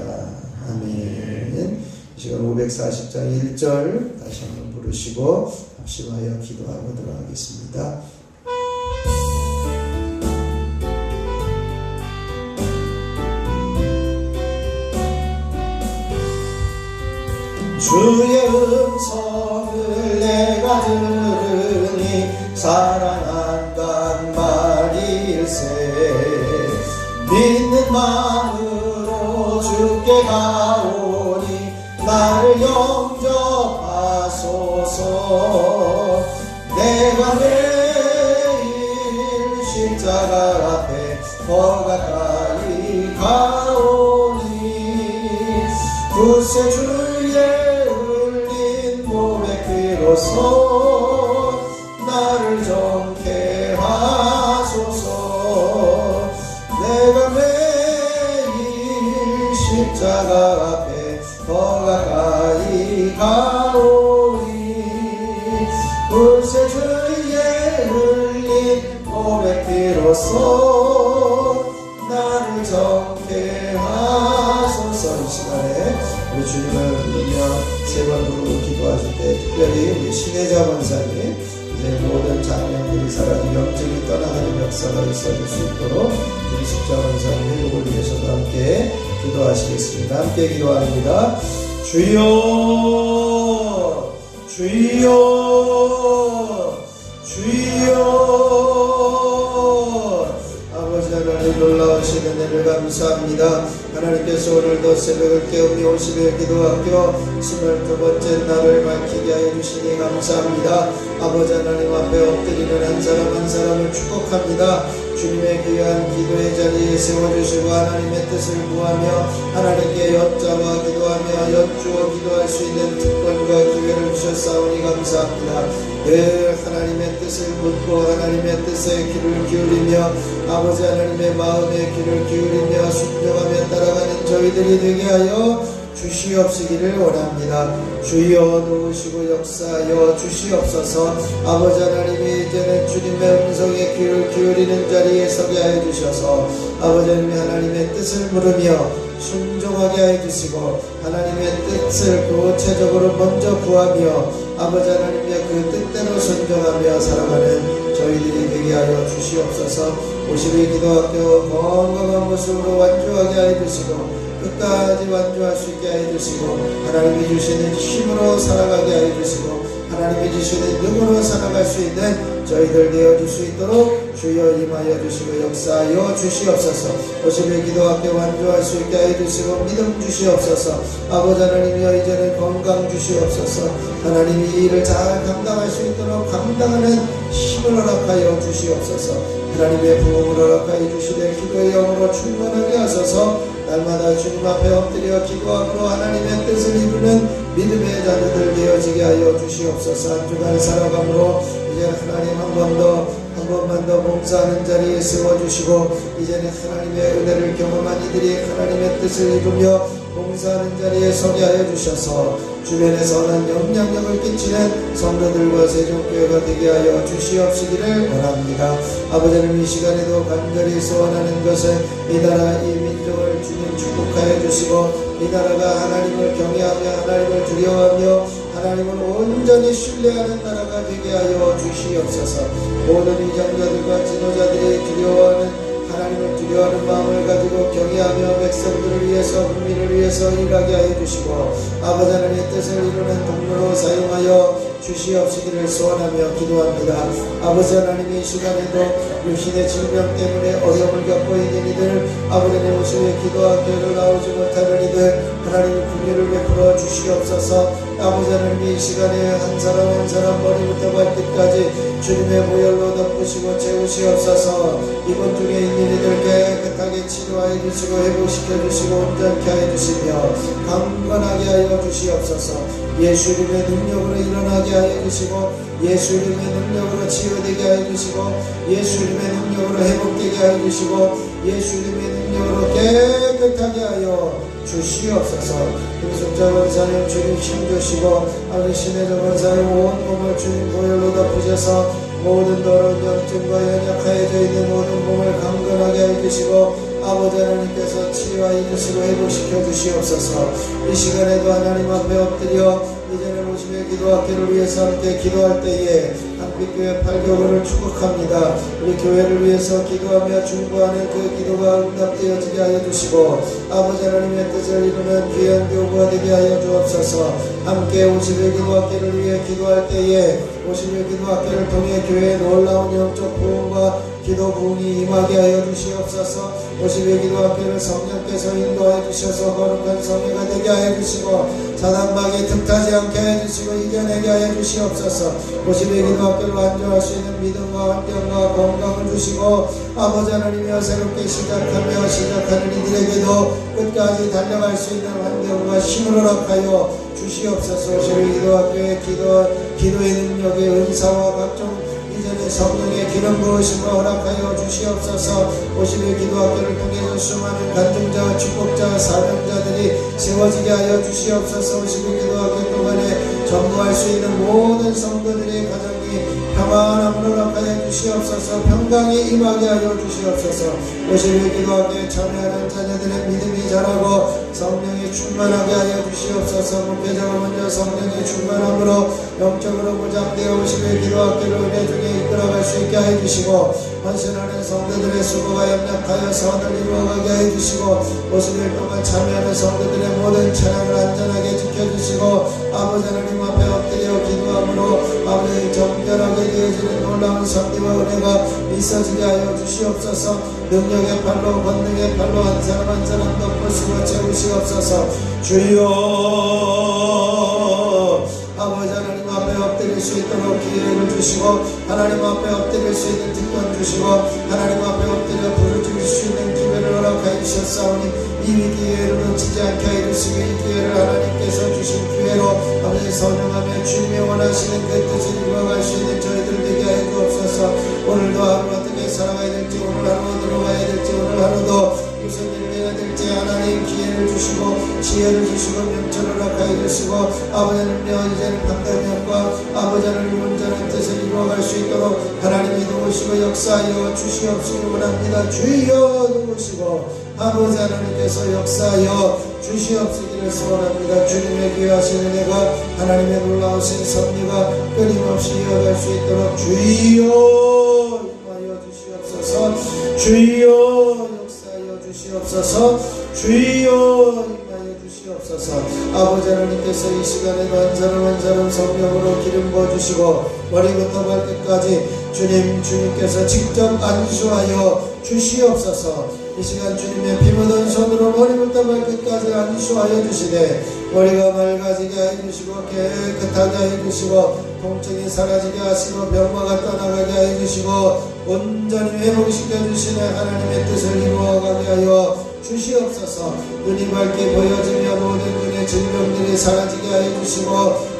아멘. 이 시간 540장 1절 다시 한번 부르시고 합심하여 기도하고 들어가겠습니다. 주의 음성을 내가 들으니 사랑한단 말일세. 믿는 마음으로 주께 가오니 나를 영접하소서. 내가 매일 십자가 앞에 더 가까이 가오니 굳세 주의 비로소 나를 정케 하소서. 내가 매일 십자가 앞에 더 가까이 가오니 불새 주의 흘린 고백 비로소 나를 정케 하소서. 이 시간에 우리 주님을 부르며 세 번 부르고 기도하실 때 특별히 우리 신혜자 권사님 이제 모든 장면들이 사라지고 염증이 떠나가는 역사가 있어질 수 있도록 우리 십자원상 회복을 위해서도 함께 기도하시겠습니다. 함께 기도합니다. 주여 주여 주여. 아버지 하나님 놀라우신 은혜를 감사합니다. 하나님께서 오늘도 새벽을 깨우며 50일 기도학교 22번째 날을 밝히게 하여 주시니 감사합니다. 아버지 하나님 앞에 엎드리는 한 사람 한 사람을 축복합니다. 주님의 귀한 기도의 자리에 세워주시고 하나님의 뜻을 구하며 하나님께 여짜와 기도하며 여쭈어 기도할 수 있는 특권과 기회를 주셨사오니 감사합니다. 늘 하나님의 뜻을 묻고 하나님의 뜻에 귀를 기울이며 아버지 하나님의 마음에 귀를 기울이며 순종하며 따라가는 저희들이 되게 하여 주시옵시기를 원합니다. 주여 도우시고 역사하여 주시옵소서. 아버지 하나님이 이제는 주님의 음성에 귀를 기울이는 자리에 서게 하여 주셔서 아버지 하나님의 뜻을 물으며 순종하게 하여 주시고 하나님의 뜻을 구체적으로 먼저 구하며 아버지 하나님의 그 뜻대로 순종하며 살아가는 저희들이 되게 하여 주시옵소서. 50일 기도학교 건강한 모습으로 완주하게 하여 주시고 끝까지 완주할 수 있게 하여 주시고 하나님이 주시는 힘으로 살아가게 하여 주시고 하나님이 주시는 능으로 살아갈 수 있는 저희들 되어줄 수 있도록 주여 임하여 주시고 역사하여 주시옵소서. 50일 기도학교 완주할 수 있게 하여 주시고 믿음 주시옵소서. 아버지 하나님이여 이제는 건강 주시옵소서. 하나님이 이 일을 잘 감당할 수 있도록 감당하는 힘을 허락하여 주시옵소서. 하나님의 부흥을 허락하여 주시되 기도의 영으로 충만하게 하소서. 날마다 주님 앞에 엎드려 기도함으로 하나님의 뜻을 이루는 믿음의 자녀들 되어지게 하여 주시옵소서. 한 주간 살아감으로 이제 하나님 한 번만 더 봉사하는 자리에 세워주시고 이제는 하나님의 은혜를 경험한 이들이 하나님의 뜻을 이루며 봉사하는 자리에 서게 하여 주셔서 주변에 선한 영향력을 끼치는 성도들과 세종교회가 되게 하여 주시옵시기를 원합니다. 아버지는 이 시간에도 간절히 소원하는 것은 이 나라 이 민족을 주님 축복하여 주시고 이 나라가 하나님을 경외하며 하나님을 두려워하며 하나님을 온전히 신뢰하는 나라가 되게 하여 주시옵소서. 모든 위장자들과 지도자들이 두려워하는 하나님을 두려워하는 마음을 가지고 경외하며 백성들을 위해서 국민을 위해서 일하게 하여 주시고 아버지 하나님의 뜻을 이루는 동료로 사용하여 주시옵시기를 소원하며 기도합니다. 아버지 하나님이 이 시간에도 육신의 질병 때문에 어려움을 겪고 있는 이들 아버지 하나님 오시에 기도와 교회를 나오지 못하는 이들 하나님의 긍휼을 베풀어 주시옵소서. 아버지 하나님이 이 시간에 한 사람 한 사람 머리부터 발끝까지 주님의 보혈로 덮으시고 채우시옵소서. 이번 중에 있는 이들 깨끗하게 치료하여 주시고 회복시켜 주시고 온전케 하여 주시며 강건하게 하여 주시옵소서. 예수님의 능력으로 일어나게 하여 주시고 예수님의 능력으로 치유되게 하여 주시고 예수님의 능력으로 회복되게 하여 주시고 예수님의 능력으로 깨끗하게 하여 주시옵소서. 김숙자 원사님 주님 힘주시고 아버지 신혜정 원사님 온 몸을 주님 보혈로 덮으셔서 모든 더러운 염증과 연약하여져 있는 모든 몸을 강건하게 하여 주시고 아버지 하나님께서 치유하여 주시고 회복시켜 주시옵소서. 이 시간에도 하나님 앞에 엎드려 이제는 50의 기도학교를 위해서 함께 기도할 때에 한빛교회 8교회를 축복합니다. 우리 교회를 위해서 기도하며 중보하는 그 기도가 응답되어지게 하여 주시고 아버지 하나님의 뜻을 이루는 귀한 교구가 되게 하여 주옵소서. 함께 50의 기도학교를 위해 기도할 때에 50의 기도학교를 통해 교회의 놀라운 영적 부흥과 기도 부흥이 임하게 하여 주시옵소서. 50의 기도학교를 성령께서 인도하여 주셔서 거룩한 성회가 되게 하여 주시고 사단마귀에 틈타지 않게 하여 주시고 이겨내게 하여 주시옵소서. 50의 기도학교를 완주할 수 있는 믿음과 환경과 건강을 주시고 아버지 하나님이여 새롭게 시작하는 이들에게도 끝까지 달려갈 수 있는 환경과 힘을 허락하여 주시옵소서. 50의 기도학교의 기도의 능력의 은사와 각종 이전에 성령의 기름 부으심을 허락하여 주시옵소서. 50일 기도학교를 통해서 수많은 간증자, 축복자, 사명자들이 세워지게 하여 주시옵소서. 50일 기도학교 동안에 전부할 수 있는 모든 성도들의 가정이 평안함으로 락하여 주시옵소서. 평강이 임하게 하여 주시옵소서. 50일 기도하기에 참여하는 자녀들의 믿음이 자라고 성령이 충만하게 하여 주시옵소서. 목회자가 먼저 성령이 충만함으로 영적으로 무장되어 50일 기도하기를 은혜 중에 이끌어갈 수 있게 하여 주시고 헌신하는 성도들의 수고가 협력하여 선을 이루어가게 하여 주시고 50일 동안 참여하는 성도들의 모든 찬양을 안전하게 지켜주시고 아버지 하나님 앞에 엎드려 기도함으로 아버지 정결하게 되어지는 놀라운 선비와 은혜가 있어지게 하여 주시옵소서. 능력의 팔로 권능의 팔로 한 사람 한 사람 덮으시고 채우시옵소서. 주여 아버지 하나님 앞에 엎드릴 수 있도록 기회를 주시고 하나님 앞에 엎드릴 수 있는 특권 주시고 하나님 앞에 엎드려 부르짖을 수 있는 기회를 허락하여 주셨사오니 이 기회를 놓치지 않게 하여 주시고 이 기회를 하나님께서 주신 기회로 아버지 선용하며 주님이 원하시는 그 뜻을 이루어갈 수 있는 저희들 되게 하여 주옵소서. 오늘도 하루 어떻게 살아가야 될지 오늘 하루 어디로 가야 될지 오늘 하루도 무슨 일을 해야 될지 하나님 기회를 주시고 지혜를 주시고 명철을 허락하여 주시고 아버지는요 이제는 판단력과 아버지 하나님 온전한 뜻을 이루어갈 수 있도록 하나님이 도우시고 역사하여 주시옵시기 원합니다. 주여 도우시고 아버지 하나님께서 역사하여 주시옵시기를 소원합니다. 주님의 귀하신 은혜가 하나님의 놀라우신 섭리가 끊임없이 이어갈 수 있도록 주여 임하여 주시옵소서. 주여 역사하여 주시옵소서. 주여 임하여 주시옵소서. 아버지 하나님께서 이 시간에도 한 사람 한 사람 성령으로 기름 부어주시고 머리부터 발끝까지 주님께서 직접 안수하여 주시옵소서. 이 시간 주님의 피 묻은 손으로 머리부터 발끝까지 안수하여 주시되 머리가 맑아지게 하여 주시고 깨끗하게 하여 주시고 통증이 사라지게 하시고 병마가 떠나가게 하여 주시고 온전히 회복시켜 주시는 하나님의 뜻을 이루어가게 하여 주시옵소서. 눈이 밝게 보여지며 모든 눈의 질병들이 사라지게 하여 주시고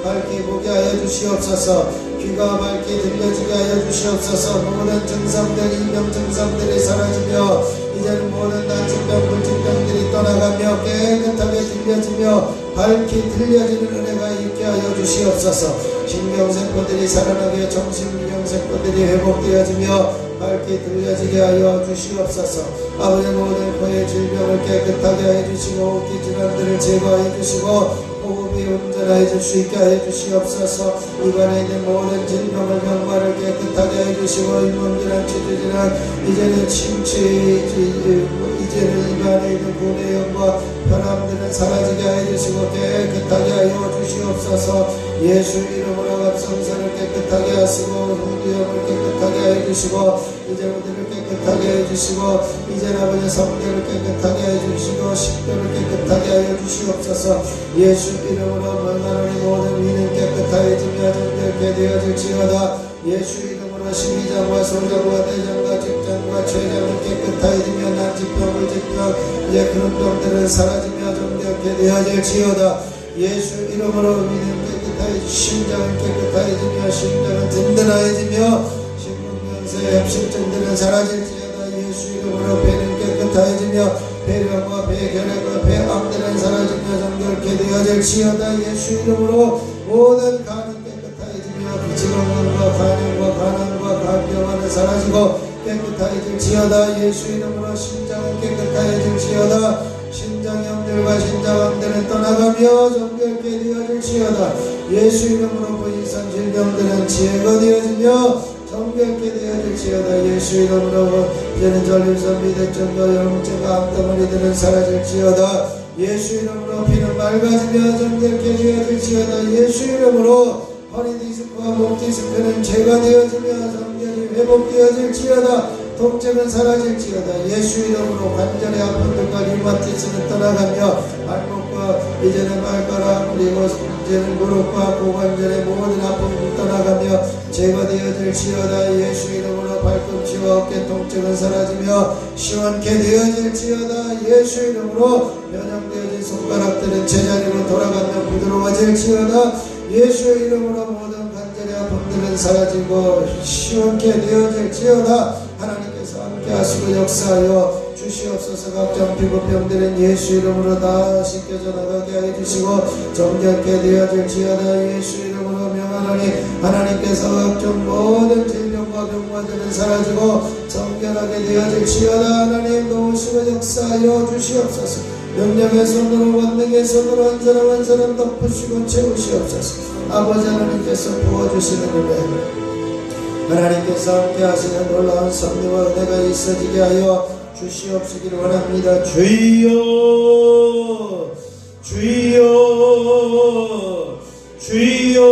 밝게 보게 하여 주시옵소서. 귀가 밝게 들려지게 하여 주시옵소서. 모든 증상들 이병 증상들이 사라지며 이제는 모든 난치병 불치병들이 떠나가며 깨끗하게 들려지며 밝게 들려지는 은혜가 있게 하여 주시옵소서. 신경세포들이 살아나게 정신미경세포들이 회복되어지며 밝게 들려지게 하여 주시옵소서. 아버지 모든 코의 질병을 깨끗하게 하여 주시고 호흡기 질환들을 제거하여 주시고 호흡이 온전해질 수 있게 하여 주시옵소서. 입안에 있는 모든 질병을 병마를 깨끗하게 하여 주시고 잇몸질환 치주질환 이제는 침치 이제는 입안에 있는 구내염과 혈압들은 사라지게 하여 주시고 깨끗하게 하여 주시옵소서. 예수 이름으로 갑성선을 깨끗하게 하시고 후두염을 깨끗하게 하여 주시고 이제 우리를 깨끗하게 하여 주시고 이제 아버지 성대를 깨끗하게 하여 주시고 식도를 깨끗하게 하여 주시옵소서. 예수 이름으로 만나는 모든 위는 깨끗하여지며 정결케 되어질지어다. 예수 이름으로 심의장과 소장과 대장과 직장과 췌장은 깨끗하여지며 난치병 물질병 이제 그런 병들은 사라지며 정결케 되어질지어다. 예수 이름으로 위는 깨끗하여지며 심장은 깨끗하여지며 심장은 든든하여지며 심근경색 협심증들은 사라질지어다. 예수 이름으로 배는 깨끗하여지며 배병과 배결핵과 배암들은 사라지며 정결케 되어질지어다. 예수 이름으로 모든 간은 깨끗하여지며 비치건강과 간염과 간암과 간병화는 사라지고 깨끗하여질지어다. 예수 이름으로 심장은 깨끗하여질지어다. 심장염들과 심장암들은 떠나가며 정결케 되어질지어다. 예수 이름으로 부인상 질병들은 제거되어지며 정결케 되어질지어다. 예수 이름으로 이제는 전립선 비대증과 염증과 암덩어리들은 사라질지어다. 예수 이름으로 피는 맑아지며 정결케 되어질지어다. 예수 이름으로 허리 디스크와 목 디스크는 제거되어지며 정결이 회복되어질지어다. 통증은 사라질지어다. 예수 이름으로 관절의 아픔들과 류마티스는 떠나가며 발목과 이제는 발가락 그리고 이제는 무릎과 고관절의 모든 아픔이 떠나가며 제거되어질지어다. 예수 이름으로 발꿈치와 어깨 통증은 사라지며 시원케 되어질지어다. 예수 이름으로 변형되어진 손가락들은 제자리로 돌아가며 부드러워질지어다. 예수 이름으로 모든 관절의 아픔들은 사라지고 시원케 되어질지어다. 하나님께서 함께 하시고 역사하여 주시옵소서. 가운데서 각종 피부병들은 예수 이름으로 다 씻겨져 나가게 하여 주시고 정결케 되어질지어다. 예수 이름으로 명하노니 하나님께서 각종 모든 질병과 병마들은 사라지고 정결하게 되어질지어다. 하나님 도우시고 역사하여 주시옵소서. 명령의 손으로 권능의 손으로 한 사람 한 사람 덮으시고 채우시옵소서. 아버지 하나님께서 부어주시는 은혜 하나님께서 함께 하시는 놀라운 섭리와 은혜가 있어지게 하여 주시옵시기를 원합니다. 주여 주여 주여.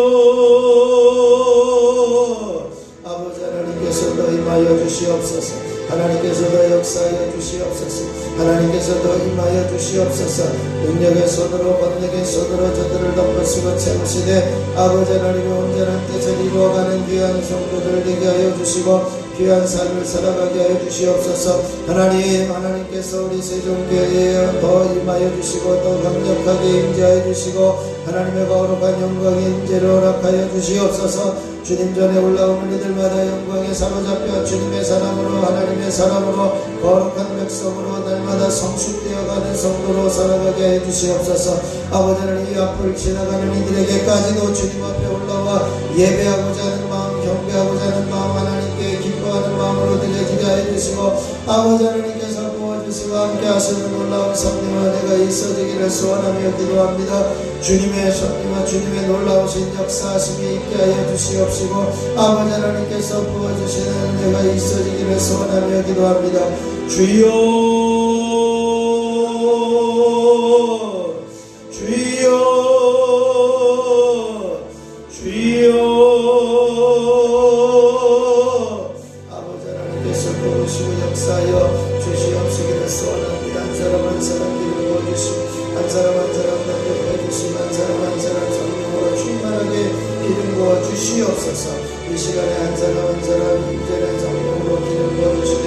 아버지 하나님께서도 임하여 주시옵소서. 하나님께서도 역사하여 주시옵소서. 하나님께서도 임하여 주시옵소서. 능력의 손으로 권능의 손으로 저들을 덮으시고 채우시되 아버지 하나님의 온전한 뜻을 이루어가는 귀한 성도들 되게 하여 주시고 귀한 삶을 살아가게 하여 주시옵소서. 하나님께서 우리 세종교회에 더 임하여 주시고 더 강력하게 임재하여 주시고 하나님의 거룩한 영광의 임재를 허락하여 주시옵소서. 주님 전에 올라오는 이들마다 영광에 사로잡혀 주님의 사람으로 하나님의 사람으로 거룩한 백성으로 날마다 성숙되어가는 성도로 살아가게 해 주시옵소서. 아버지 하나님 이 앞을 지나가는 이들에게까지도 주님 앞에 올라와 예배하고자 하는 마음 경배하고자 하는 마음 하나님께 기뻐하는 마음으로 들려지게 해 주시고 아버지 하나님께서 부어주시고 함께 하시는 놀라운 섭리와 은혜가 있어지기를 소원하며 기도합니다. 주님의 섭리와 주님의 놀라우신 역사하심이 있게 하여 주시옵시고 아버지 하나님께서 부어주시는 은혜가 있어지기를 소원하며 기도합니다. 주여 주여 주여. 아버지 하나님께서 부으시고 역사하여 주시옵시기를 소원합니다. 한 사람 한 사람 기름 부어주시고 한 사람 한 사람 남겨해 주시고 한 사람 한 사람 성령으로 충만하게 기름 부어 주시옵소서. 이 시간에 한 사람 한 사람 임재된 성령으로 기름 부어 주시되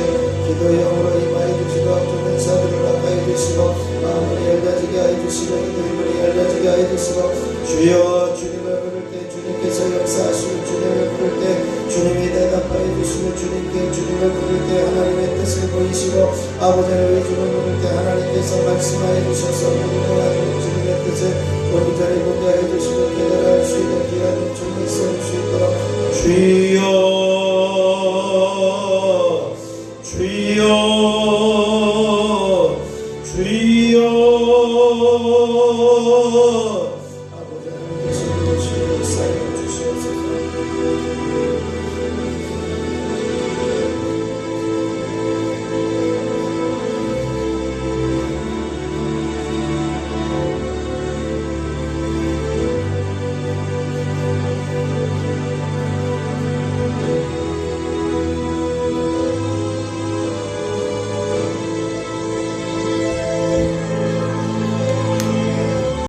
기도의 영으로 임하여 주시고 두 은사들을 허락하여 주시고 마음을 열려지게 하여 주시고 기도의 열려지게 하여 주시고 주여 주님을 부를 때 주님께서 역사하시고 주님을 부를 때 주님이 대답하여 주시고 주님을 부를 때 하나님의 뜻을 보이시고 아버지 하나님의 주님을 부를 때 하나님께서 말씀하여 주셔서 무궁한 주님의 뜻을 온전히 보게 하여 주시고 깨달아 수 있는 귀한 은총이 있을 수 있도록 주여 주여 주여. 아버지 하나님께서 주여 역사하여 주시옵소서.